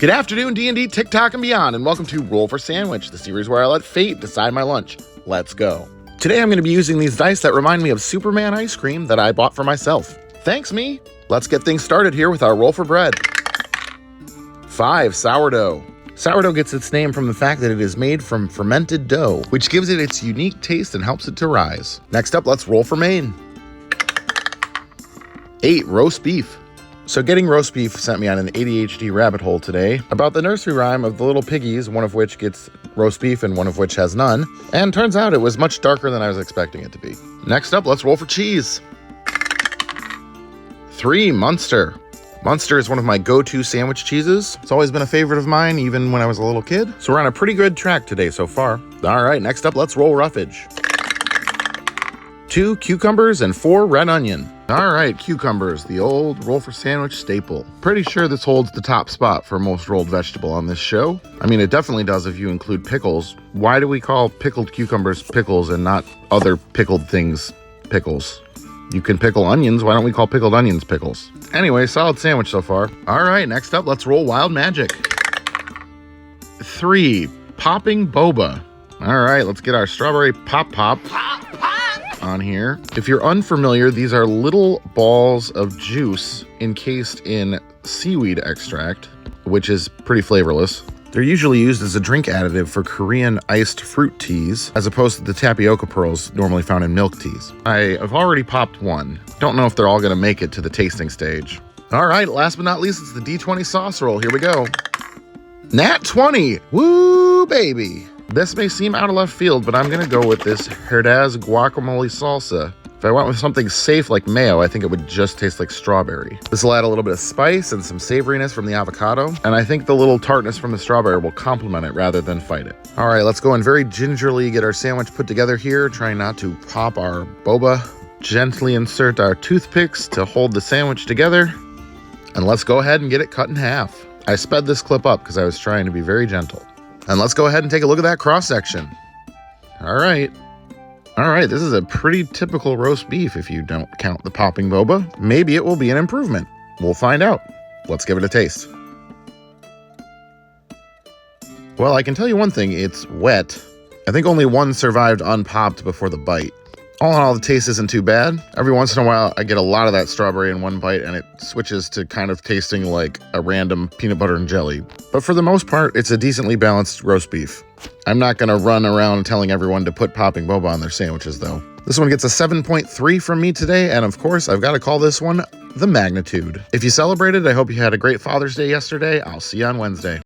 Good afternoon, D&D, TikTok, and beyond, and welcome to Roll for Sandwich, the series where I let fate decide my lunch. Let's go. Today I'm going to be using these dice that remind me of Superman ice cream that I bought for myself. Thanks, me. Let's get things started here with our roll for bread. 5, sourdough. Sourdough gets its name from the fact that it is made from fermented dough, which gives it its unique taste and helps it to rise. Next up, let's roll for main. 8, roast beef. So getting roast beef sent me on an ADHD rabbit hole today about the nursery rhyme of the little piggies, one of which gets roast beef and one of which has none. And turns out it was much darker than I was expecting it to be. Next up, let's roll for cheese. 3, Munster. Munster is one of my go-to sandwich cheeses. It's always been a favorite of mine, even when I was a little kid. So we're on a pretty good track today so far. All right, next up, let's roll roughage. 2 cucumbers and 4 red onion. All right, cucumbers, the old roll for sandwich staple. Pretty sure this holds the top spot for most rolled vegetable on this show. I mean, it definitely does if you include pickles. Why do we call pickled cucumbers pickles and not other pickled things pickles? You can pickle onions, why don't we call pickled onions pickles? Anyway, solid sandwich so far. All right, next up, let's roll wild magic. 3, popping boba. All right, let's get our strawberry pop on here. If you're unfamiliar, these are little balls of juice encased in seaweed extract, which is pretty flavorless. They're usually used as a drink additive for Korean iced fruit teas, as opposed to the tapioca pearls normally found in milk teas. I have already popped one. Don't know if they're all gonna make it to the tasting stage. All right, last but not least, it's the D20 sauce roll. Here we go. Nat 20, woo baby. This may seem out of left field, but I'm gonna go with this Herdaz guacamole salsa. If I went with something safe like mayo, I think it would just taste like strawberry. This will add a little bit of spice and some savoriness from the avocado, and I think the little tartness from the strawberry will complement it rather than fight it. All right, let's go and very gingerly get our sandwich put together here, trying not to pop our boba. Gently insert our toothpicks to hold the sandwich together, and let's go ahead and get it cut in half. I sped this clip up because I was trying to be very gentle. And let's go ahead and take a look at that cross section. All right, this is a pretty typical roast beef if you don't count the popping boba. Maybe it will be an improvement. We'll find out. Let's give it a taste. Well, I can tell you one thing, it's wet. I think only one survived unpopped before the bite. All in all, the taste isn't too bad. Every once in a while, I get a lot of that strawberry in one bite and it switches to kind of tasting like a random peanut butter and jelly. But for the most part, it's a decently balanced roast beef. I'm not gonna run around telling everyone to put popping boba on their sandwiches though. This one gets a 7.3 from me today, and of course, I've gotta call this one the magnitude. If you celebrated, I hope you had a great Father's Day yesterday. I'll see you on Wednesday.